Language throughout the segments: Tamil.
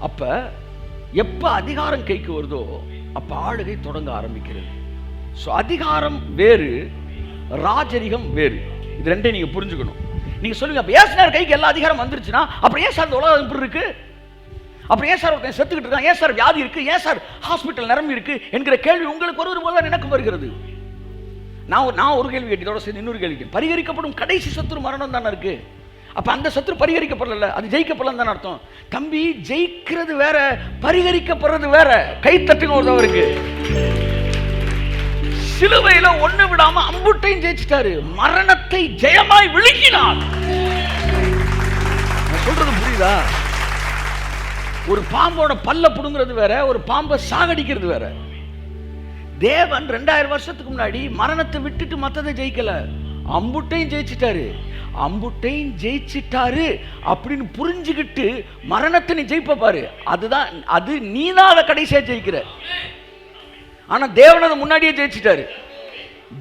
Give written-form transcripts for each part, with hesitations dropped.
அப்ப எப்ப அதிகாரம் கைக்கு வருதோ அப்ப ஆளுகை தொடங்க ஆரம்பிக்கிறது. அதிகாரம் வேறு, ராஜரிகம் வேறு. இது ரெண்டையும் நீங்க புரிஞ்சுக்கணும். நீங்க சொல்லுங்க, அப்ப ஏன் சார் கைக்கு எல்லா அதிகாரம் வந்துருச்சுன்னா அப்புறம் ஏன் சார் இந்த உலகம் இப்படி இருக்கு, அப்புறம் ஏன் சார் ஒருத்தன் செத்துக்கிட்டு இருக்கான், ஏன் சார் வியாதி இருக்கு, ஏன் சார் ஹாஸ்பிட்டல் நிரம்பி இருக்கு என்கிற கேள்வி உங்களுக்கு ஒரு போல எனக்கு வருகிறது. நான் ஒரு கேள்வி கேட்டதோட சேர்ந்து இன்னொரு கேள்வி, பரிகரிக்கப்படும் கடைசி சத்துரு மரணம் தானே இருக்கு. அப்ப அந்த சத்துரு பரிகரிக்கப்படல, அது ஜெயிக்கப்படலாம் தானே அர்த்தம். தம்பி, ஜெயிக்கிறது வேற, பரிகரிக்கப்படுறது வேற. கை தட்டுங்க ஒருத்தவருக்கு. சிலுவையில ஒண்ணு விடாம அம்புட்டையும் ஜெயிச்சிட்டாரு, மரணத்தை ஜெயமாய் விழுங்கினார். சொல்றது புரியுதா? ஒரு பாம்போட பல்ல புடுங்கிறது வேற, ஒரு பாம்பை சாகடிக்கிறது வேற. தேவன் 2000 வருஷத்துக்கு முன்னாடி மரணத்தை விட்டுட்டு மத்ததை ஜெயிக்கல, அம்புட்டையும் ஜெயிச்சிட்டாரு. அம்புட்டையும் ஜெயிச்சிட்டாரு அப்படின்னு புரிஞ்சுக்கிட்டு மரணத்தை நீ ஜெயிப்ப பாரு, அதுதான் அது. நீதான் அதை கடைசியா ஜெயிக்கிற. ஆனா தேவன் அதை முன்னாடியே ஜெயிச்சிட்டாரு.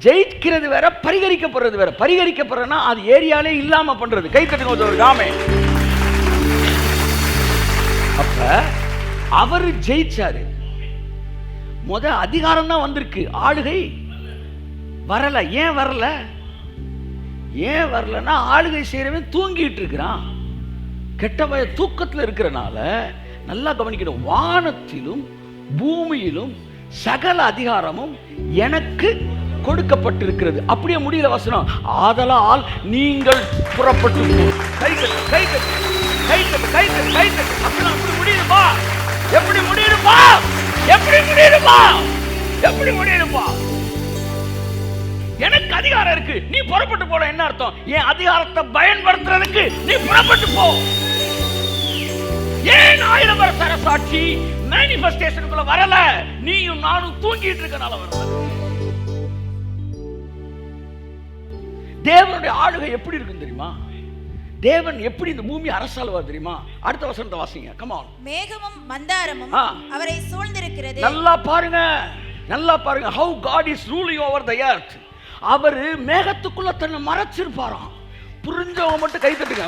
ஜெயிக்கிறது வேற, பரிகரிக்கப்படுறது வேற. பரிகரிக்கப்படுறதுனா அது ஏரியாலே இல்லாம பண்றது. கை தட்டுங்க ஒரு காமே. அப்ப அவரு ஜெயிச்சாரு. முத அதிகாரம் தான் வந்திருக்கு, ஆளுகை வரல. ஏன் வரல? ஏன் வரலன்னா ஆளுகை செய்யறவன் தூங்கிட்டு இருக்கிறான். கெட்ட பய தூக்கத்தில் இருக்கிறனால. நல்லா கவனிக்கணும், வானத்திலும் பூமியிலும் சகல அதிகாரமும் எனக்கு கொடுக்கப்பட்டிருக்கிறது. அப்படியே முடியல வசனம். ஆதலால் நீங்கள் புறப்பட்டு கை கட்டு, கை கட்டு, கை கட்டு, கை கட்டு, கை கட்டு. அப்படி முடியுமா? எப்படி முடியுமா? எப்படி முடியுமா? எப்படி முடியுமா? எனக்கு அதிகாரம் இருக்கு, நீ புறப்பட்டு போல. என்ன அர்த்தம்? என் அதிகாரத்தை பயன்படுத்துறதுக்கு நீ புறப்பட்டு போ. ஏன் 1000 வருஷ அரசாட்சி மேனிஃபெஸ்டேஷனுக்குள்ள வரல? நீயும் நானும் தூங்கிட்டு இருக்கனால வரல. தேவனுடைய ஆளுகை எப்படி இருக்கு தெரியுமா? தேவன் எப்படி இந்த பூமி அரசாளுவார் தெரியுமா? அடுத்த வசனத்தை வாசிங்க. Come on. மேகமும் மந்தாரமும் அவரை சூழ்ந்திருக்கிறது. நல்லா பாருங்க, நல்லா பாருங்க. how God is ruling over the earth. அவரு மேகத்துக்குள்ள தன்னை மறைச்சிருப்பாராம். புரிஞ்சவங்க மட்டும் கை தட்டுங்க.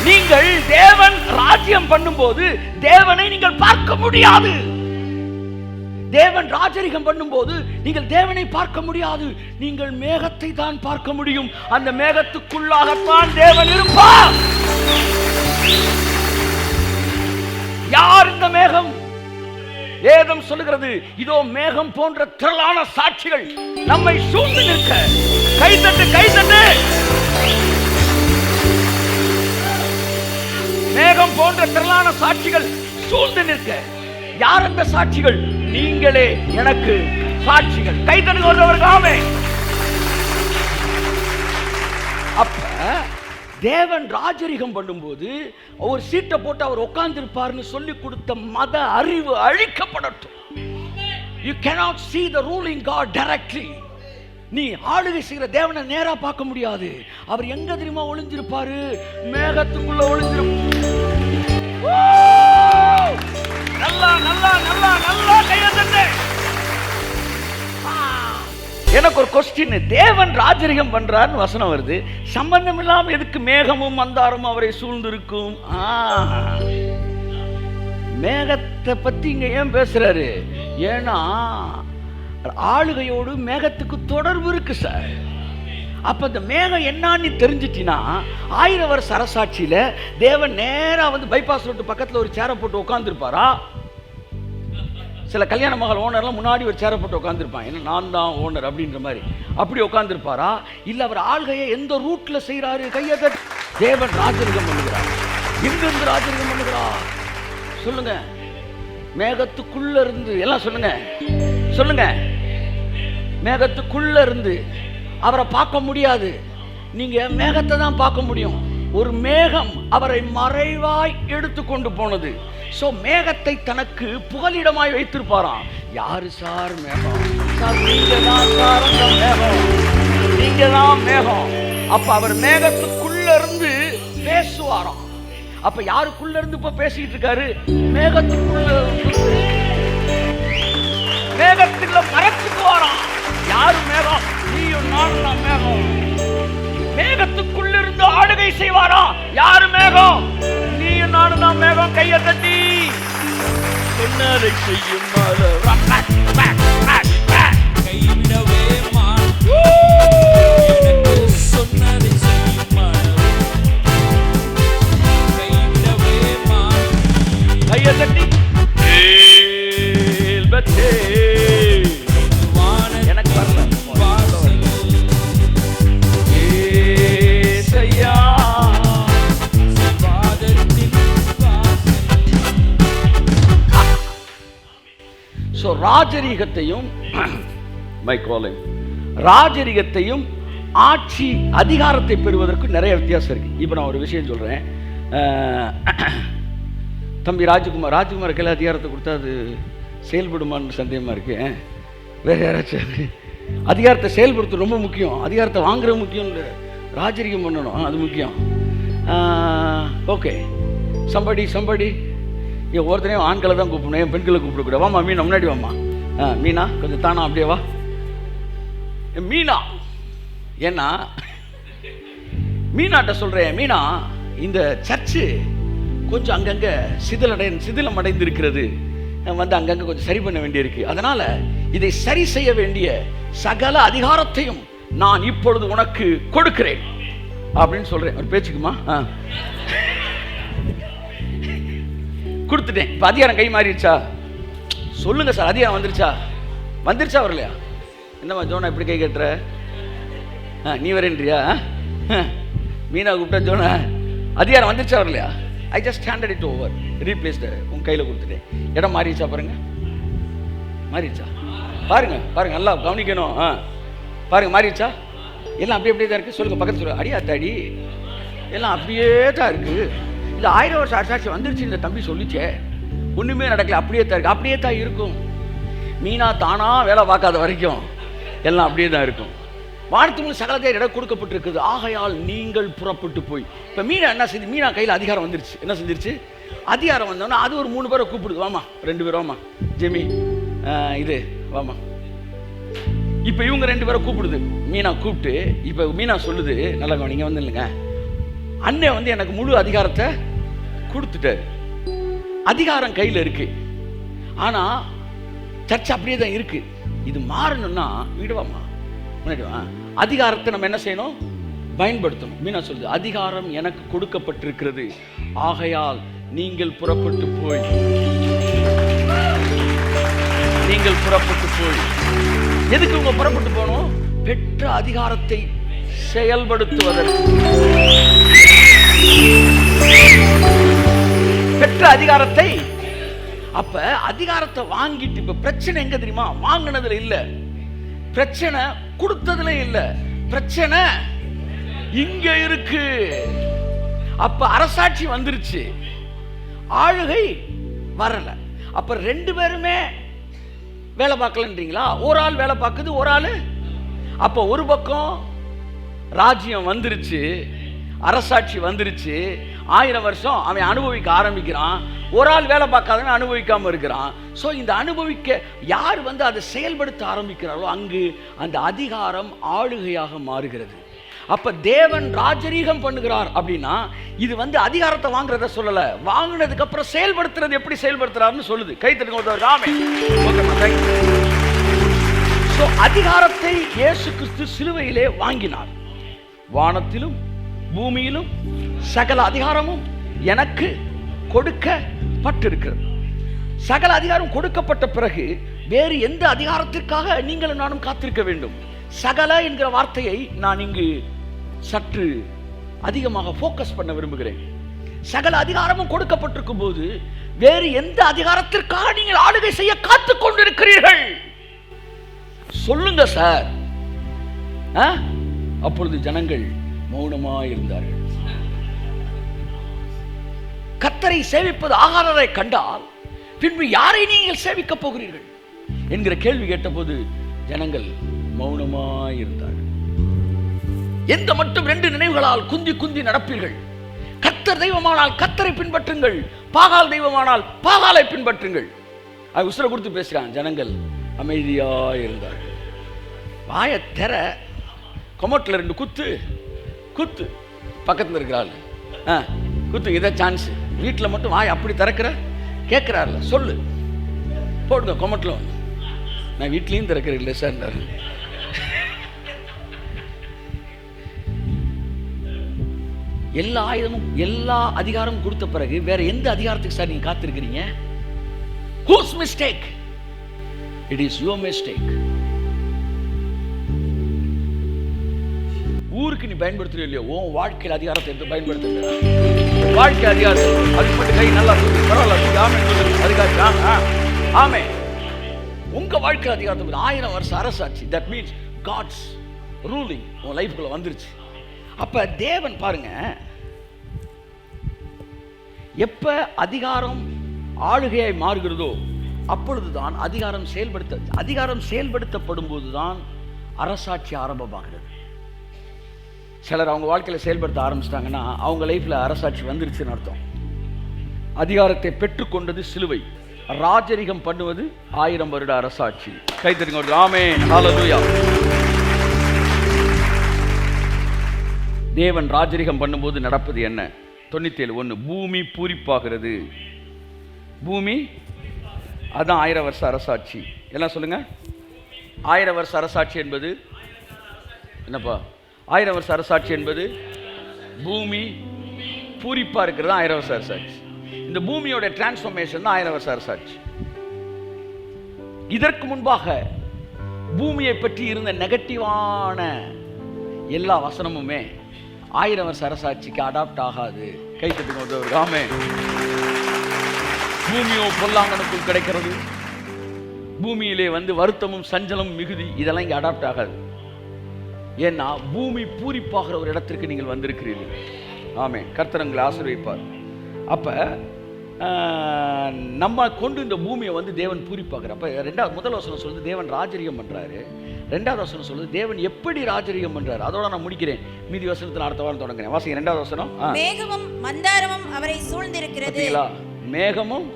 நீங்கள் தேவன் ராஜ்யம் பண்ணும்போது தேவனை நீங்கள் பார்க்க முடியாது. தேவன் ராஜரிகம் பண்ணும்போது நீங்கள் தேவனை பார்க்க முடியாது. நீங்கள் மேகத்தை தான் பார்க்க முடியும். அந்த மேகத்துக்குள்ளாகத்தான் தேவன் இருப்பார். யார் இந்த மேகம்? வேதம் சொல்லுகிறது, இதோ மேகம் போன்ற திரளான சாட்சிகள் நம்மை சூழ்ந்து நிற்க. கைதட்டு, கைதட்டு. மேகம் போன்ற திரளான சாட்சிகள் சூழ்ந்து நிற்க. யார் அந்த சாட்சிகள்? நீங்களே எனக்கு சாட்சிகள். கைதட்டு ஒருவருக்காமே. அப்ப தேவன் ராஜரிகம் பண்ணும்போது ஒரு சீட்டை போட்டு அவர் உட்கார்ந்து இருப்பார்னு சொல்லி கொடுத்த மத அறிவு அழிக்கப்படட்டும். You cannot see the ruling God directly. நீ ஆளுகை செய்கிற தேவனை நேரா பார்க்க முடியாது. அவர் எங்க தெரியுமா ஒளிஞ்சிருப்பாரு? மேகத்துக்குள்ள ஒளிஞ்சிருப்பாரு. நல்லா நல்லா நல்லா நல்லா கையெழுத்து. எனக்கு ஒரு கொஸ்டின். தேவன் ராஜரிகம் பண்றாருன்னு வசனம் வருது, சம்பந்தம் இல்லாம எதுக்கு மேகமும் மந்தாரமும் அவரை சூழ்ந்திருக்கும்? மேகத்தை பத்தி இங்க ஏன் பேசுறாரு? ஏன்னா ஆளுகையோடு மேகத்துக்கு தொடர்பு இருக்கு சார். அப்ப இந்த மேகம் என்னன்னு தெரிஞ்சிட்டினா 1000 வருஷ அரசாட்சியில தேவன் நேரா வந்து பைபாஸ் ரோட்டு பக்கத்துல ஒரு சேரை போட்டு உட்கார்ந்துருப்பாரா? சில கல்யாண மகள் ஓனர்லாம் முன்னாடி ஒரு சேரை போட்டு உட்காந்துருப்பான். ஏன்னா நான் தான் ஓனர் அப்படின்ற மாதிரி. அப்படி உட்காந்துருப்பாரா? இல்ல அவர் ஆள்கையை எந்த ரூட்ல செய்யறாரு? கையை தட்டி. தேவன் ராஜரிகம் பண்ணுகிறார். எங்கிருந்து ராஜரிகம் பண்ணுகிறார் சொல்லுங்க? மேகத்துக்குள்ள இருந்து. எல்லாம் சொல்லுங்க, சொல்லுங்க. மேகத்துக்குள்ள இருந்து அவரை பார்க்க முடியாது. நீங்க மேகத்தை தான் பார்க்க முடியும். ஒரு மேகம் அவரை மறைவாய் எடுத்து கொண்டு போனது. சோ மேகத்தை தனக்கு புகலிடமாய் வைத்திருப்பாராம். யாரு சார் மேகம்? சார் நீங்க தான் சார் அந்த மேகம், நீங்க தான் மேகம். அப்ப அவர் மேகத்துக்குள்ள இருந்து பேசுவாராம். அப்ப யாருக்குள்ள இருந்து இப்ப பேசிட்டு இருக்காரு? மேகத்துக்குள்ள இருந்து. மேகத்துக்குள்ள மறைச்சுக்குவாராம். யாரு மேகம்? நீயும் நானும் தான் மேகம். மேகத்துக்குள்ள இருந்து ஆளுகை செய்வாரா? யாரு மேகம்? நீயும் சொன்னதை செய்யும் கைவிடவே சொன்னதை செய்யும் கைவிடவே கையை தட்டி எனக்கு வரல ராஜரீகத்தையும் ராஜரீகத்தையும் ஆட்சி அதிகாரத்தை பெறுவதற்கு நிறைய வித்தியாசம் இருக்கு. இப்போ நான் ஒரு விஷயம் சொல்றேன். தம்பி ராஜ்குமார் கையில் அதிகாரத்தை கொடுத்தா அது செயல்படுமான்னு சந்தேகமா இருக்கு. வேற யாராச்சும் அதிகாரத்தை செயல்படுத்த ரொம்ப முக்கியம். அதிகாரத்தை வாங்குறது முக்கியம் இல்லை, ராஜரீகம் பண்ணணும், அது முக்கியம். ஓகே, சம்படி ஒவ்வொருத்தனையும் ஆண்களை தான் கூப்பிடணும், என் பெண்களை கூப்பிடக்கூடாது. வாமா மீனா, முன்னாடி வாமா. மீனா கொஞ்சம் தானா அப்படியே வா மீனா. ஏன்னா மீனாட்ட சொல்றேன், மீனா இந்த சர்ச்சு கொஞ்சம் அங்கங்க சிதிலம் அடைந்திருக்கிறது, வந்து அங்கங்க கொஞ்சம் சரி பண்ண வேண்டியிருக்கு. அதனால இதை சரி செய்ய வேண்டிய சகல அதிகாரத்தையும் நான் இப்பொழுது உனக்கு கொடுக்கிறேன் அப்படின்னு சொல்றேன். ஒரு பேச்சுக்குமா கொடுத்துட்டேன். இப்போ அதிகாரம் கை மாறிடுச்சா? சொல்லுங்க சார், அதிகாரம் வந்துருச்சா வரலையா? என்னம்மா ஜோனா இப்படி கை கட்டுற? நீ வரேன்றியா? மீனா கூப்பிட்டா ஜோனா அதிகாரம் வந்துருச்சா வரலையா? I just handed it over, replaced, உங்க கையில் கொடுத்துட்டேன். இடம் மாறிடுச்சா பாருங்க, மாறிடுச்சா பாருங்க, நல்லா கவனிக்கணும். பாருங்க மாறிடுச்சா? எல்லாம் அப்படியே தான் இருக்கு. சொல்லுங்க, பக்கத்து சொல்லுங்க. அடியா தடி எல்லாம் அப்படியே தான் இருக்கு. இந்த 1000 வருஷம் அரசாட்சி வந்துருச்சு, இந்த தம்பி சொல்லிச்சே, ஒண்ணுமே நடக்கல, அப்படியே தான் இருக்கு. அப்படியே தான் இருக்கும். மீனா தானா வேலை பார்க்காத வரைக்கும் எல்லாம் அப்படியே தான் இருக்கும். வானத்துக்கு சகலத்தை இடம் கொடுக்கப்பட்டிருக்குது. ஆகையால் நீங்கள் புறப்பட்டு போய். இப்போ மீனா என்ன செய்து? மீனா கையில் அதிகாரம் வந்துருச்சு. என்ன செஞ்சிருச்சு? அதிகாரம் வந்தோன்னா அது ஒரு 3 பேரை கூப்பிடுது. வாமா 2 பேர் வாமா, ஜெமி இது வாமா. இப்போ இவங்க 2 பேரை கூப்பிடுது. மீனா கூப்பிட்டு இப்போ மீனா சொல்லுது, நல்லா கவனிங்க, வந்து இல்லைங்க, அண்ணன் வந்து எனக்கு முழு அதிகாரத்தை கொடுத்துட்டாரு. அதிகாரம் கையில் இருக்கு, ஆனா சர்ச்சை அப்படியே தான் இருக்கு. இது மாறணும்னா விடுவாமா, முன்னாடி அதிகாரத்தை நம்ம என்ன செய்யணும்? பயன்படுத்தணும். மீனா சொல்லுது, அதிகாரம் எனக்கு கொடுக்கப்பட்டிருக்கிறது, ஆகையால் நீங்கள் புறப்பட்டு போய். எதுக்கு உங்க புறப்பட்டு போகணும்? பெற்ற அதிகாரத்தை செயல்படுத்துவதற்கு. பெற்ற அதிகாரத்தை. அப்ப அதிகாரத்தை வாங்கிட்டு, இப்ப பிரச்சனை எங்க தெரியுமா? வாங்கினதுல இல்ல பிரச்சனை, கொடுத்ததுல இல்ல பிரச்சனை, இங்க இருக்கு. அப்ப அரசாட்சி வந்துருச்சு, ஆளுகை வரல. அப்ப 2 பேருமே வேலை பார்க்கலன்றீங்களா? ஒரு ஆள் வேலை பார்க்குது, ஒரு ஆள். அப்ப ஒரு பக்கம் ராஜ்யம் வந்துருச்சு, அரசாட்சி வந்துருச்சு, 1000 வருஷம் அவன் அனுபவிக்க ஆரம்பிக்கிறான். ஒரு ஆள் வேலை பார்க்காதவன் அனுபவிக்காம இருக்கிறான். ஸோ இந்த அனுபவிக்க யார் வந்து அதை செயல்படுத்த ஆரம்பிக்கிறாரோ அங்கு அந்த அதிகாரம் ஆளுகையாக மாறுகிறது. அப்ப தேவன் ராஜரீகம் பண்ணுகிறார் அப்படின்னா இது வந்து அதிகாரத்தை வாங்குறத சொல்லல, வாங்கினதுக்கு அப்புறம் செயல்படுத்துறது எப்படி செயல்படுத்துறாருன்னு சொல்லுது. கை தட்டுங்க. அதிகாரத்தை இயேசு கிறிஸ்து சிலுவையிலே வாங்கினார். வானத்திலும் பூமியிலும் சகல அதிகாரமும் எனக்கு கொடுக்கப்பட்டிருக்கிறது. சகல அதிகாரம் கொடுக்கப்பட்ட பிறகு வேறு எந்த அதிகாரத்திற்காக நீங்களும் நானும் காத்திருக்க வேண்டும்? சகல என்கிற வார்த்தையை நான் இங்கு சற்று அதிகமாக போக்கஸ் பண்ண விரும்புகிறேன். சகல அதிகாரமும் கொடுக்கப்பட்டிருக்கும் போது வேறு எந்த அதிகாரத்திற்காக நீங்கள் ஆளுகை செய்ய காத்துக் கொண்டிருக்கிறீர்கள்? சொல்லுங்க சார். அப்பொழுது ஜனங்கள் மௌனமாயிருந்தார்கள். கர்த்தரை சேவிப்பது ஆகாரரை கண்டால் பின்பு யாரை நீங்கள் சேவிக்க போகிறீர்கள் என்கிற கேள்வி கேட்டபோது ஜனங்கள் மௌனமாயிருந்தார்கள். எந்த மட்டும் 2 நினைவுகளால் குந்தி குந்தி நடப்பீர்கள்? கர்த்தர் தெய்வமானால் கர்த்தரை பின்பற்றுங்கள், பாகால் தெய்வமானால் பாகாலை பின்பற்றுங்கள். அது உசுர கொடுத்து பேசுறான். ஜனங்கள் அமைதியாயிருந்தார்கள். வாயை தெர, கொமட்டில் 2 குத்து குத்து, பக்கத்தில் இருக்கிறாள் குத்து, இதை சான்ஸ். வீட்டில் மட்டும் வாய் அப்படி திறக்கிற, கேட்கிறார்ல, சொல்லு போடுங்க கொமெண்ட்ல. நான் வீட்லயும் திறக்கிறேன் இல்லை சார். எல்லா ஆயுதமும் எல்லா அதிகாரமும் கொடுத்த பிறகு வேற எந்த அதிகாரத்துக்கு சார் நீங்க காத்திருக்கிறீங்க? Whose mistake? It is your mistake. ஊருக்கு நீ பயன்படுத்துறியோ இல்லையோ, உன் வாழ்க்கையில் அதிகாரத்தை எடுத்து பயன்படுத்துங்க. வாழ்க்கை அதிகாரத்தை அதுக்கு மட்டும் கை நல்லா பரவாயில்ல, அதுக்காக ஆமே. உங்க வாழ்க்கை அதிகாரத்தை 1000 வருஷம் அரசாட்சி, தட் மீன்ஸ் காட்ஸ் ரூலிங் உன் லைஃப்குள்ள வந்துருச்சு. அப்ப தேவன் பாருங்க, எப்ப அதிகாரம் ஆளுகையாய் மாறுகிறதோ அப்பொழுதுதான் அதிகாரம் செயல்படுத்தப்படும் போதுதான் அரசாட்சி ஆரம்பமாகிறது. சிலர் அவங்க வாழ்க்கையில செயல்படுத்த ஆரம்பிச்சிட்டாங்கன்னா அவங்க லைஃப்ல அரசாட்சி வந்துருச்சுன்னு அர்த்தம். அதிகாரத்தை பெற்றுக்கொண்டது சிலுவை, ராஜரிகம் பண்ணுவது 1000 வருட அரசாட்சி. கைத்தறிங்க. ஆமென், ஹல்லேலூயா. தேவன் ராஜரிகம் பண்ணும்போது நடப்பது என்ன? 97:1 பூமி பூரிப்பாகிறது. பூமி அதான் 1000 வருஷ அரசாட்சி. எல்லாம் சொல்லுங்க. 1000 வருஷ அரசாட்சி என்பது என்னப்பா? 1000 வருஷ அரசாட்சி என்பது பூமி பூரிப்பா இருக்கிறது 1000 வருஷ அரசாட்சி. இந்த பூமியோட டிரான்ஸ்ஃபர்மேஷன் தான் 1000 வருஷ அரசாட்சி. இதற்கு முன்பாக பூமியை பற்றி இருந்த நெகட்டிவான எல்லா வசனமுமே 1000 வருஷ அரசாட்சிக்கு அடாப்ட் ஆகாது. கை தட்டுங்க. ஆமென். பூமியோ பொல்லாங்கனுக்குள் கிடைக்கிறது, பூமியிலே வருத்தமும் சஞ்சலமும் மிகுதி, இதெல்லாம் இங்கே அடாப்ட் ஆகாது. ஏன்னா பூமி பூரிப்பாகிற ஒரு இடத்திற்கு நீங்கள் வந்திருக்கிறீர்கள். ஆமென். கர்த்தர் உங்களை ஆசீர்வதிப்பார். அப்ப நம்ம கொண்டு இந்த பூமியை தேவன் பூரிப்பாக்குற. அப்ப முதல் வசனம் சொல்லுது தேவன் ராஜரிகம் பண்றாரு. 2வது வசனம் சொல்லுது தேவன் எப்படி ராஜரிகம் பண்றாரு. அதோட நான் முடிக்கிறேன், மீதி வசனத்துல அடுத்த வாரம் தொடங்குறேன். வாசிங்க 2வது வசனம். மேகமும் மந்தாரமும் அவரை சூழ்ந்திருக்கிறது. மேகமும்,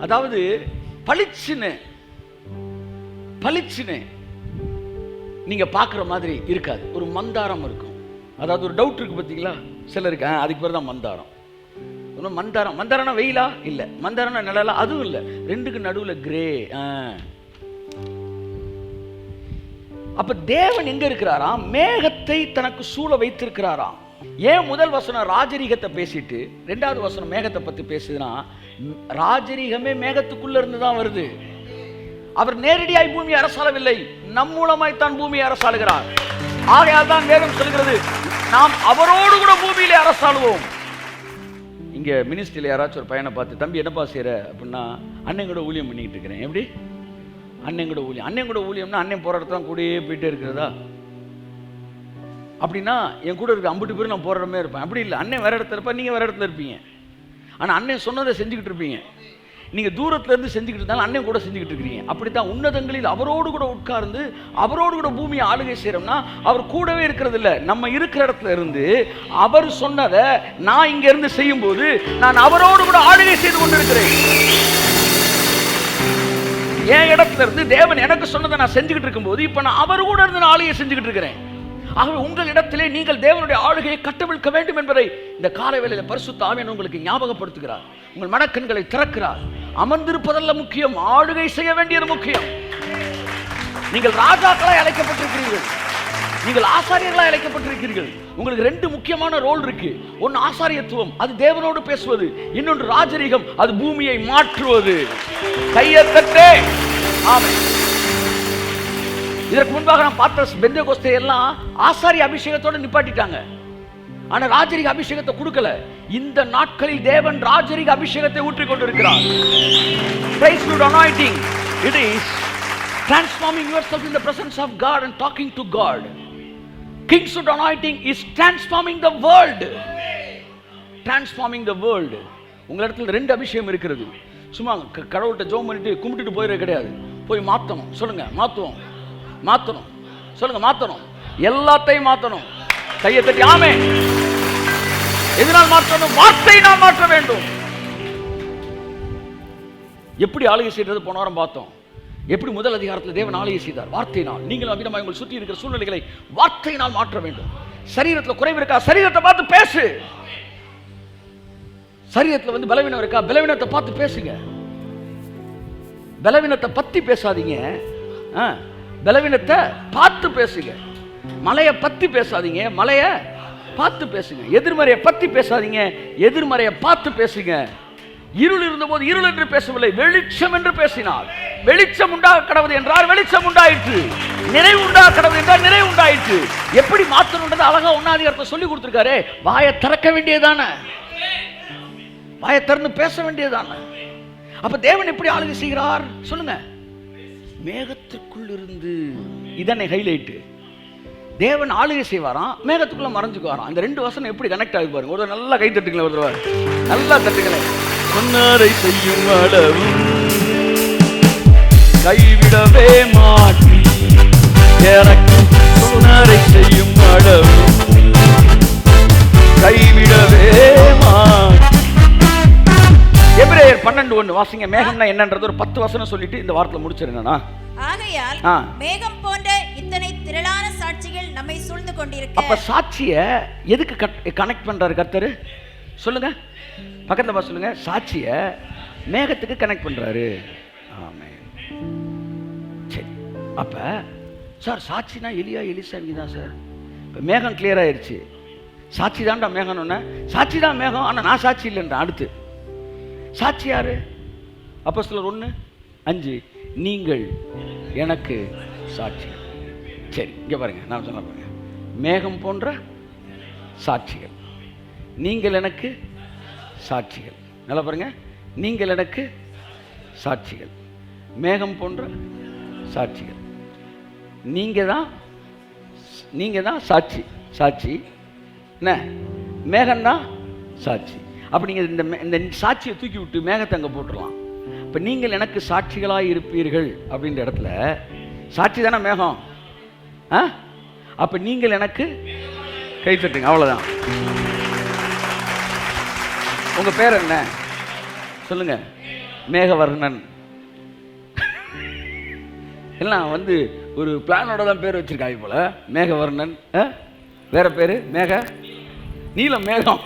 அதாவது பளிச்சுன்னு நீங்க பாக்குற மாதிரி இருக்காது, ஒரு மந்தாரம் இருக்கும். அதாவது ஒரு டவுட் இருக்கு பாத்தீங்களா சிலருக்கு, அதுக்கு பேர் தான் மந்தாரம். மந்தாரம்னா வெயிலா இல்ல, மந்தாரம்னா நிழலா அதுவும் இல்ல, ரெண்டுக்கு நடுவுல கிரே. அப்ப தேவன் எங்க இருக்கிறாராம்? மேகத்தை தனக்கு சூழ வைத்திருக்கிறாராம். ஏன் முதல் வசனம் ராஜரீகத்தை பேசிட்டு 2வது வசனம் மேகத்தை பத்தி பேசுதுன்னா, ராஜரீகமே மேகத்துக்குள்ள இருந்து தான் வருது. அவர் நேரடியாய் பூமியை அரசாளவில்லை, நம் மூலமாய் தான் பூமியை அரசாளுகிறார். ஆகையால் தான் வேதம் சொல்கிறது நாம் அவரோடு கூட பூமியிலே அரசாளுவோம். இங்க மினிஸ்ட்ரியில யாராச்சும் ஒரு பையனை பார்த்து, தம்பி என்னப்பா செய்யற அப்படின்னா, அண்ணன் கூட ஊழியம் பண்ணிக்கிட்டு இருக்கிறேன். எப்படி அண்ணன் கூட ஊழியம்னா அண்ணன் போற இடத்துல கூடயே போயிட்டே இருக்கிறதா? அப்படின்னா என் கூட இருக்க 50 பேர் நான் போற இடமே இருப்பேன். அப்படி இல்லை, அண்ணன் வேற இடத்துல இருப்பா, நீங்க வேற இடத்துல இருப்பீங்க. ஆனா அண்ணன் சொன்னதை செஞ்சுக்கிட்டு இருப்பீங்க. நீங்க தூரத்துல இருந்து செஞ்சுக்கிட்டு இருந்தாலும் அண்ணன் கூட செஞ்சுக்கிட்டு இருக்கிறீங்க. அப்படித்தான் உன்னதங்களில் அவரோடு கூட உட்கார்ந்து அவரோடு கூட பூமியை ஆளுகை செய்யறோம்னா அவர் கூடவே இருக்கிறது இல்லை, நம்ம இருக்கிற இடத்துல இருந்து அவர் சொன்னதை நான் இங்க இருந்து செய்யும் போது நான் அவரோடு கூட ஆளுகை செய்து கொண்டிருக்கிறேன். என் இடத்துல இருந்து தேவன் எனக்கு சொன்னதை நான் செஞ்சுக்கிட்டு இருக்கும் போது இப்ப நான் அவர் கூட இருந்து நான் ஆளுகை செஞ்சுக்கிட்டு இருக்கிறேன். ஆகவே உங்கள் இடத்திலே நீங்கள் தேவனுடைய ஆளுகையை கட்டவிழ்க்க வேண்டும் என்பதை இந்த காலை வேளையில பரிசுத்த ஆவியானவர் உங்களுக்கு ஞாபகப்படுத்துகிறார். உங்கள் மனக்கண்களை திறக்கிறார். அமர்ந்திருப்பதல்ல முக்கியம், ஆளுகை செய்ய வேண்டியது முக்கியம். நீங்கள் ராஜாக்களாய் அழைக்கப்பட்டிருக்கிறீர்கள், நீங்கள் ஆசாரியர்களாய் அழைக்கப்பட்டிருக்கிறீர்கள். உங்களுக்கு 2 முக்கியமான ரோல் இருக்கு. ஒன்னு ஆசாரியத்துவம், அது தேவனோடு பேசுவது. இன்னொன்று ராஜரீகம், அது பூமியை மாற்றுவது. கையை தட்டே. ஆமென். இதற்கு முன்பாக நான் பார்த்த பெந்தேகோஸ்தே எல்லாம் ஆசாரிய அபிஷேகத்தோட நிப்பாட்டிட்டாங்க, ஆனா ராஜரிக அபிஷேகத்தை கொடுக்கல. இந்த நாட்களில் தேவன் ராஜரிக அபிஷேகத்தை ஊற்றிக் கொண்டிருக்கிறார். Priesthood anointing, it is transforming yourself in the presence of God and talking to God. Kinghood anointing is transforming the world. Transforming the world. உங்களிடத்தில் 2 அபிஷேகம் இருக்கிறது. சும்மா கடவுள்கிட்ட ஜெபம் பண்ணிட்டு கும்பிட்டுட்டு போயிட கிடையாது, போய் மாத்தணும். சொல்லுங்க, மாத்துவோம். மாத்தணும். சொல்லுங்க, மாத்தணும். எல்லாத்தையும் மாத்தணும். கையை தட்டி ஆமென். எதனால் மாற்றணும்? வார்த்தையினால் மாற்ற வேண்டும். எப்படி ஆளுகை செய்யறது போன வாரம் பார்த்தோம். எப்படி முதல் அதிகாரத்தில் தேவன் ஆளுகை செய்தார்? வார்த்தையினால். நீங்களும் அபிநமாய் உங்கள் சுற்றி இருக்கிற சூழ்நிலைகளை வார்த்தையினால் மாற்ற வேண்டும். சரீரத்தில் குறைவு இருக்கா? சரீரத்தை பார்த்து பேசு. சரீரத்தில் பலவீனம் இருக்கா? பலவீனத்தை பார்த்து பேசுங்க. பலவீனத்தை பத்தி பேசாதீங்க, பலவீனத்தை பார்த்து பேசுங்க. மலையை பத்தி பேசாதீங்க, மலையை பார்த்து பேசுங்க. எதிர்மறையை பத்தி பேசாதீங்க, எதிர்மறையை பார்த்து பேசுங்க. இருள் இருந்தபோது இருள் என்று பேசவில்லை, வெளிச்சம் என்று பேசினார். வெளிச்சம் உண்டாக கடவுது என்றார், வெளிச்சம் உண்டாயிற்று. நிறைவு உண்டாக கடவுது என்றார், நிறைவு உண்டாயிற்று. எப்படி மாற்றணுன்றது அழகா ஒன்னாதிகாரத்தை சொல்லி கொடுத்திருக்காரு. வாயை திறக்க வேண்டியதானே, வாயை திறந்து பேச வேண்டியதானே. அப்ப தேவன் எப்படி ஆளுகை செய்கிறார் சொல்லுங்க? மேகத்திற்குள் இருந்து. இதனை ஹைலைட். தேவன் ஆளுகை செய்வாராம், மேகத்துக்குள்ள மறைஞ்சுக்குவாராம். இந்த ரெண்டு வசனம் எப்படி கனெக்ட் ஆகி பாருங்க. ஒரு நல்லா கை தட்டுங்களேன், ஒரு தடவை நல்லா தட்டுங்களேன். சொன்னாரை செய்யும் அளவும் கைவிடவே மாற்றி, எனக்கு சொன்னாரை செய்யும் அளவும் கைவிடவே மாற்றி. எபிரேயர் 12:1 வாசிங்க. மேகம்னா என்னன்றது ஒரு 10 வசனம் சொல்லிட்டு இந்த வார்த்தையில முடிச்சிருந்தேனா? ஆகையால் மேகம் போன்ற இத்தனை திரளான சாட்சிகள் நம்மை சூழ்ந்து கொண்டிருக்க. அப்ப சாட்சிய எதுக்கு கனெக்ட் பண்றாரு கர்த்தர் சொல்லுங்க? பக்கத்துல பா சொல்லுங்க. சாட்சிய மேகத்துக்கு கனெக்ட் பண்றாரு. ஆமென். சரி, அப்ப சார் சாட்சினா எலியா எலிசாமி தான் சார். இப்ப மேகம் கிளியர் ஆயிருச்சு. சாட்சி தான்டா மேகம். ஒன்று சாட்சி தான் மேகம், ஆனா நான் சாட்சி இல்லைன்றா. அடுத்து சாட்சி யாரு? அப்போஸ்தலர் 1:5 நீங்கள் எனக்கு சாட்சி. சரி, இங்க பாருங்க, நான் சொல்ல பாருங்க. மேகம் போன்ற சாட்சிகள், நீங்கள் எனக்கு சாட்சிகள். நல்லா பாருங்க, நீங்கள் எனக்கு சாட்சிகள். மேகம் போன்ற சாட்சிகள். நீங்க தான் சாட்சி. சாட்சி என்ன? மேகம் தான் சாட்சி. அப்ப நீங்க இந்த சாட்சியை தூக்கி விட்டு மேகத்தை அங்க போட்டுடலாம். இப்ப நீங்கள் எனக்கு சாட்சிகளாய் இருப்பீர்கள் அப்படின்ற இடத்துல சாட்சி தானே மேகம். அப்ப நீங்கள் எனக்கு கை தட்டுங்க, அவ்வளவுதான். உங்க பேர் என்ன சொல்லுங்க? மேகவர்ணன். எல்லாம் ஒரு பிளானோட தான் பேர் வச்சிருக்காங்க போல. மேகவர்ணன். வேற பேரு நீலம் மேகம்.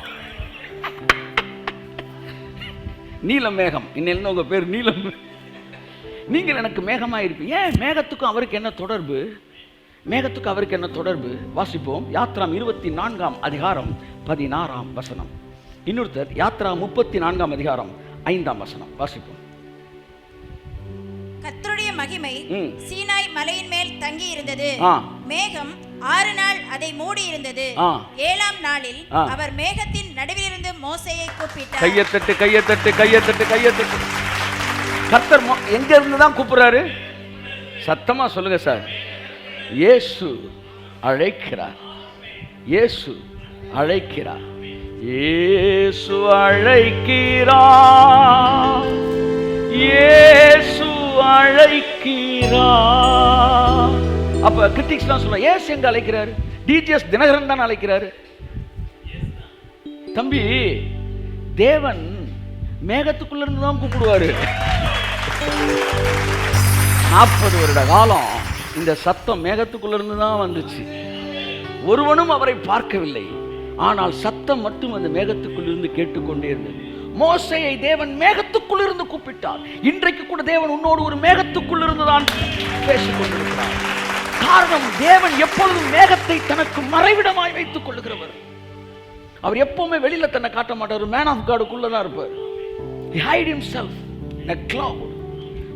நீலம் மேகம். இன்னும் உங்க பேர் நீலம். நீங்கள் எனக்கு மேகமா இருப்பீங்க. ஏன் மேகத்துக்கும் அவருக்கு என்ன தொடர்பு? மேகத்துக்கு அவருக்கு என்ன தொடர்பு? வாசிப்போம். யாத்ராம் 24:16 இன்னொருத்தர் யாத்ரா 34:5 வாசிப்போம். கர்த்தருடைய மகிமை சீனாய் மலையின் மேல் தங்கி இருந்தது. மேகம் 6 நாள் அதை மூடி இருந்தது. 7ஆம் நாளில் அவர் மேகத்தின் நடுவிலிருந்து மோசேயை கூப்பிட்டார். கையத்தட்டு. கர்த்தர் எங்க இருந்து தான் கூப்பிடுறாரு? சத்தமா சொல்லுங்க சார். இயேசு அழைக்கிறார். இயேசு அழைக்கிறார். இயேசு அழைக்கிறார். இயேசு அழைக்கிறார். அப்ப கிரிட்டிக்ஸ்லாம் சொல்ல, இயேசு எங்க அழைக்கிறாரு? டிஜிஎஸ் தினகரன் தான் அழைக்கிறாரு. தம்பி, தேவன் மேகத்துக்குள்ள இருந்து தான் கூப்பிடுவாரு. 40 வருட காலம் இந்த சத்தம் மேகத்துக்குள்ள இருந்து தான் வந்துச்சு. ஒருவனும் அவரை பார்க்கவில்லை, ஆனால் சத்தம் மட்டும் அந்த மேகத்துக்குள் இருந்து கேட்டுக்கொண்டே இருந்தது. மோசேயை தேவன் மேகத்துக்குள் இருந்து கூப்பிட்டார். இன்றைக்கு கூட தேவன் உன்னோடு ஒரு மேகத்துக்குள் இருந்துதான் பேசிக் கொண்டிருக்கிறார். காரணம், தேவன் எப்பொழுதும் மேகத்தை தனக்கு மறைவிடமாய் வைத்துக் கொள்ளுகிறவர். அவர் எப்பவுமே வெளியில தன்னை காட்ட மாட்டார். மேன் ஆஃப் காடுக்குள்ளதான் இருப்பார். He hide himself in a cloud.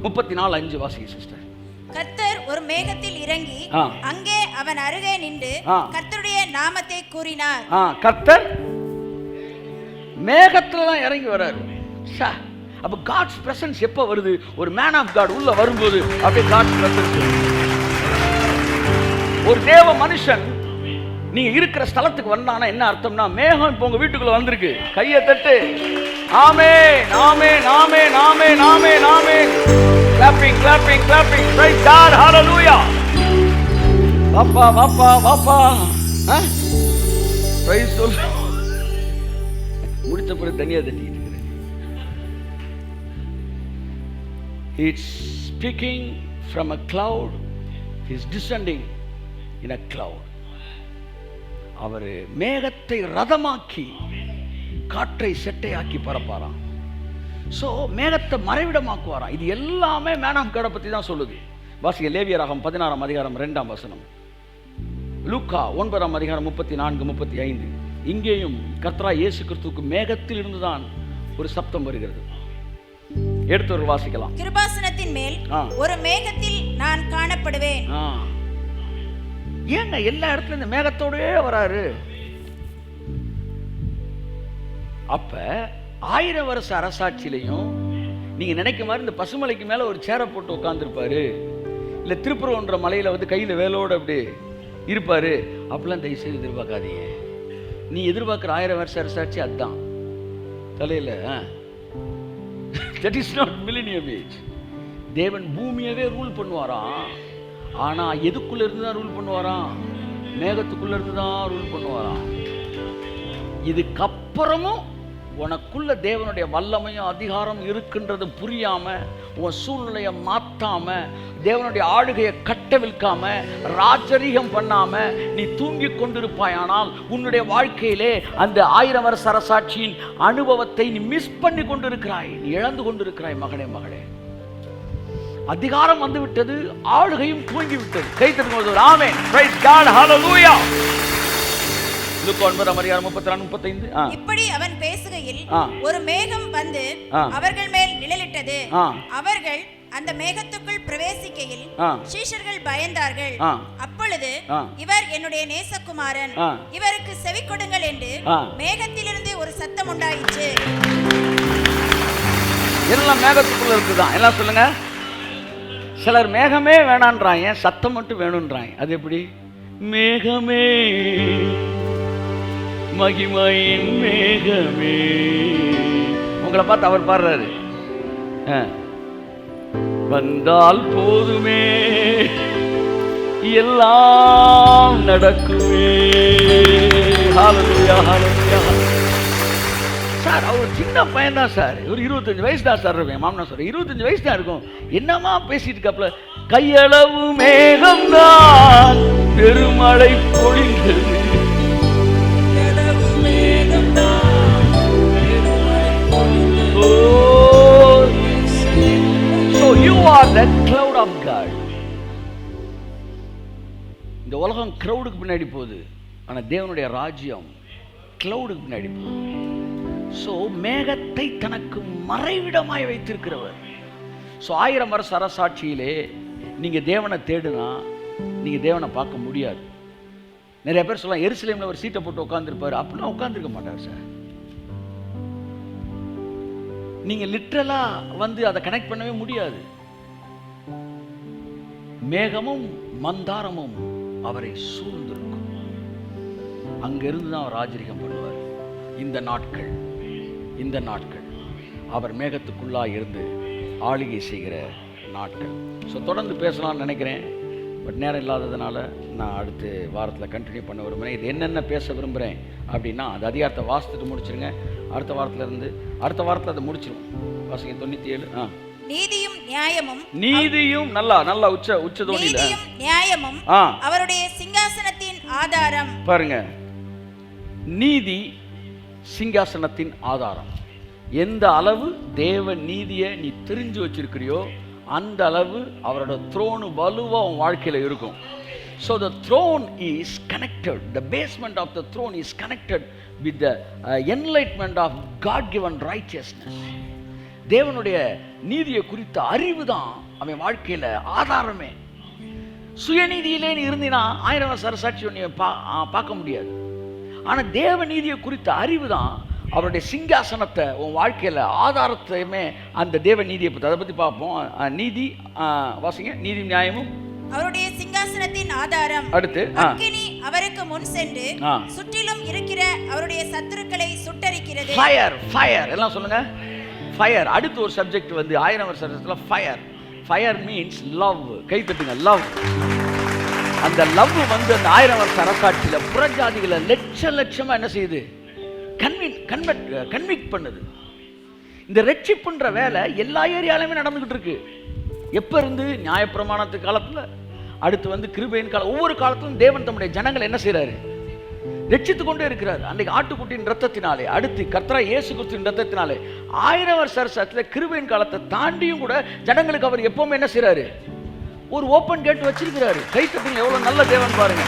34:5 வாசிங்க சிஸ்டர். கர்த்தர் ஒரு மேகத்தில் இறங்கி அங்கே அவன் அருகே நின்று கர்த்தருடைய நாமத்தை கூறினார். கர்த்தர் மேகத்துல தான் இறங்கி வராரு. அப்ப God's presence எப்ப வருது? ஒரு மேன் ஆஃப் காட் உள்ள வரும்போது அப்படியே God's presence. ஒரு தேவ மனுஷன் நீங்க இருக்கிற ஸ்தலத்துக்கு வந்தானா என்ன அர்த்தம்னா, மேகம் இப்ப உங்க வீட்டுக்குள்ள வந்திருக்கு. கையை தட்டு. ஆமென், ஆமென், ஆமென், ஆமென், ஆமென், ஆமென். Clapping, clapping, clapping. Praise God. Hallelujah. வாப்பா வாப்பா வாப்பா. Praise the Lord. முடிச்ச பிறகு தனியா தட்டிட்டு இருக்கிறேன். It's speaking from a cloud. He's descending in a cloud. அவர் மேகத்தை ரதமாக்கி காற்றை செட்டையாக்கி பரப்பாராம். ஸோ மேகத்தை மறைவிடமாக்குவாராம். இது எல்லாமே மேன் ஆஃப் காடை பற்றி தான் சொல்லுது. வாசிக்க லேவியராகமம் 16ஆம் அதிகாரம் 2ஆம் வசனம், லூக்கா 9ஆம் அதிகாரம் 34, 35. இங்கேயும் கர்த்தராகிய இயேசு கிறிஸ்துவுக்கு மேகத்தில் இருந்துதான் ஒரு சப்தம் வருகிறது. எடுத்து வாசிக்கலாம். கிருபாசனத்தின் மேல் ஒரு மேகத்தில் நான் காணப்படுவேன். ஏங்க எல்லா இடத்துல இந்த மேகத்தோடே வராரு? அப்ப 1000 வருஷ அரசாட்சியிலையும் நீங்க நினைக்க மாதிரி இந்த பசுமலைக்கு மேல ஒரு சேரை போட்டு உட்கார்ந்துருப்பாரு, இல்ல திருப்புறம்ன்ற மலையில வந்து கையில வேலோடு அப்படி இருப்பாரு. அப்படிலாம் தயவு செய்து எதிர்பார்க்காதீங்க. நீ எதிர்பார்க்கிற 1000 வருஷ அரசாட்சி அதுதான் தலையில. That is not millennium age. தேவன் பூமியவே ரூல் பண்ணுவாராம். ஆனா எதுக்குள்ள இருந்து தான் ரூல் பண்ணுவாராம்? மேகத்துக்குள்ள இருந்து தான் ரூல் பண்ணுவாராம். இதுக்கப்புறமும் உனக்குள்ள தேவனுடைய வல்லமையும் அதிகாரம் இருக்குன்றது புரியாம, உன் சூழ்நிலையை மாத்தாம, தேவனுடைய ஆளுகையை கட்டவிழ்க்காம, ராஜரீகம் பண்ணாம நீ தூங்கி கொண்டிருப்பாயானால் உன்னுடைய வாழ்க்கையிலே அந்த 1000 வருஷ அரசாட்சியின் அனுபவத்தை நீ மிஸ் பண்ணி கொண்டிருக்கிறாய், நீ இழந்து கொண்டிருக்கிறாய். மகனே மகளே, அதிகாரம் வந்து விட்டது, ஆளுகையும் தூங்கி விட்டது. கை தட்டும்போது ஆமென், பிரைஸ் காட், ஹalleluya. லூக்கா 9ஆம் அதிகாரம் 34, 35. இப்படி அவன் பேசுகையில் ஒரு மேகம் வந்து அவர்கள் மேல் நிழலிட்டது. அவர்கள் அந்த மேகத்துக்குள் பிரவேசிக்கையில் சீஷர்கள் பயந்தார்கள். அப்பொழுது இவர் என்னுடைய நேசகுமாரன், இவருக்கு செவி கொடுங்கள் என்று மேகத்திலிருந்து ஒரு சத்தம் உண்டாயிற்று. எல்லாம் மேகத்துக்குள்ள இருக்குதான். எல்லாம் சொல்லுங்க. சிலர் மேகமே வேணான்றாங்க, சத்தம் மட்டும் வேணும்ன்றாங்க. அது எப்படி? மேகமே மகிமையின் மேகமே. உங்களை பார்த்து அவர் பாடுறாரு, வந்தால் போதுமே எல்லாம் நடக்குமே. ஹalleluya ஹalleluya. சார் அவர் சின்ன பையன் தான் சார், ஒரு 25 வயசு தான் சார் இருக்கும். மாமனா சார் 25 வயசு தான் இருக்கும். என்னமா பேசிட்டு இருக்காப்ல? கையளவு மேகம் தான் பெருமழை பொழிந்தது. So you are the cloud of God. இந்த உலகம் கிரவுடுக்கு பின்னாடி போகுது, ஆனா தேவனுடைய ராஜ்யம் கிளவுடுக்கு பின்னாடி போகுது. ஸோ மேகத்தை தனக்கு மறைவிடமாய் வைத்திருக்கிறவர். ஸோ 1000 வருஷ அரசாட்சியிலே நீங்க தேவனை தேடுனா நீங்க தேவனை பார்க்க முடியாது. நிறைய பேர் சொல்லலாம் எருசலேம்ல ஒரு சீட்டை போட்டு உட்கார்ந்துருப்பாரு. அப்படிலாம் உட்கார்ந்துருக்க மாட்டார் சார். நீங்க லிட்டரலா வந்து அதை கனெக்ட் பண்ணவே முடியாது. மேகமும் மந்தாரமும் அவரை சூழ்ந்திருக்கும். அங்கிருந்து தான் அவர் ராஜரிகம் பண்ணுவார். இந்த நாட்கள் அவர் மேகத்துக்குள்ளா இருந்து ஆளுகை செய்கிற நாட்கள். ஸோ தொடர்ந்து பேசலாம்னு நினைக்கிறேன், பட் நேரம் இல்லாததுனால நான் அடுத்த வாரத்தில் கண்டினியூ பண்ண விரும்புகிறேன். இது என்னென்ன பேச விரும்புகிறேன் அப்படின்னா, அது அதிகாரத்தை வாசித்துட்டு முடிச்சிருங்க. அடுத்த வாரத்தில் அதை முடிச்சிடும். வாசிங்க 97. நீதியும் நியாயமும், நீதியும் நல்லா உச்சதோனில நியாயமும் அவருடைய சிங்காசனத்தின் ஆதாரம். பாருங்க, நீதி சிங்காசனத்தின் ஆதாரம். எந்த அளவு தேவ நீதியை நீ தெரிஞ்சு வச்சிருக்கிறியோ அந்த அளவு அவரோட த்ரோன் வலுவா உன் வாழ்க்கையில இருக்கும். So the throne is connected. The basement of the throne is connected with the enlightenment of God given righteousness. தேவனுடைய நீதியை குறித்த அறிவு தான் அவன் வாழ்க்கையில ஆதாரமே. சுயநீதியிலே நீ இருந்தினா 1000 வருஷ அரசாட்சி நீ பார்க்க முடியாது. ஆனா தேவ நீதியை குறித்த அறிவு தான் அவருடைய சிங்காசனத்தை உன் வாழ்க்கையில ஆதாரத்தையுமே. அந்த தேவ நீதியை பற்றி அதை பத்தி பார்ப்போம். நீதி வாசிங்க. நீதி நியாயமும் அவருடைய சிங்காசனத்தின் ஆதாரம். அடுத்து அக்கினி அவருக்கு முன் சென்று சுற்றிலும் இருக்கிற அவருடைய சத்துருக்களை சுட்டரிக்கிறது. ஃபயர் எல்லாம் சொல்லுங்க. ஃபயர். அடுத்து ஒரு சப்ஜெக்ட் வந்து 1000 வருஷத்துல ஃபயர் மீன்ஸ் லவ். கை தட்டுங்க. லவ். அந்த லவ் வந்து அந்த 1000 வருஷ அரசாட்சியில புறஜாதிகளை லட்சமா என்ன செய்யுது? கன்விக்ட் பண்ணுது. இந்த ரட்சிப்புன்ற வேலை எல்லா ஏரியாலையுமே நடந்துகிட்டு இருக்கு. எப்ப இருந்து? நியாயப்பிரமாணத்து காலத்துல, அடுத்து வந்து கிருபையின் காலம். ஒவ்வொரு காலத்திலும் தேவன் தம்முடைய ஜனங்கள் என்ன செய்யறாரு? ரட்சித்து கொண்டே இருக்கிறார். அன்றைக்கு ஆட்டுக்குட்டியின் ரத்தத்தினாலே, அடுத்து கர்த்தராகிய இயேசு கிறிஸ்துவின் ரத்தத்தினாலே 1000 வருஷ அரசாட்சியில் கிருபையின் காலத்தை தாண்டியும் கூட ஜனங்களுக்கு அவர் எப்பவுமே என்ன செய்றாரு? ஒரு ஓப்பன் கேட் வச்சிருக்கிறாரு. கை தட்டுங்க, எவ்வளவு நல்ல தேவன் பாருங்க.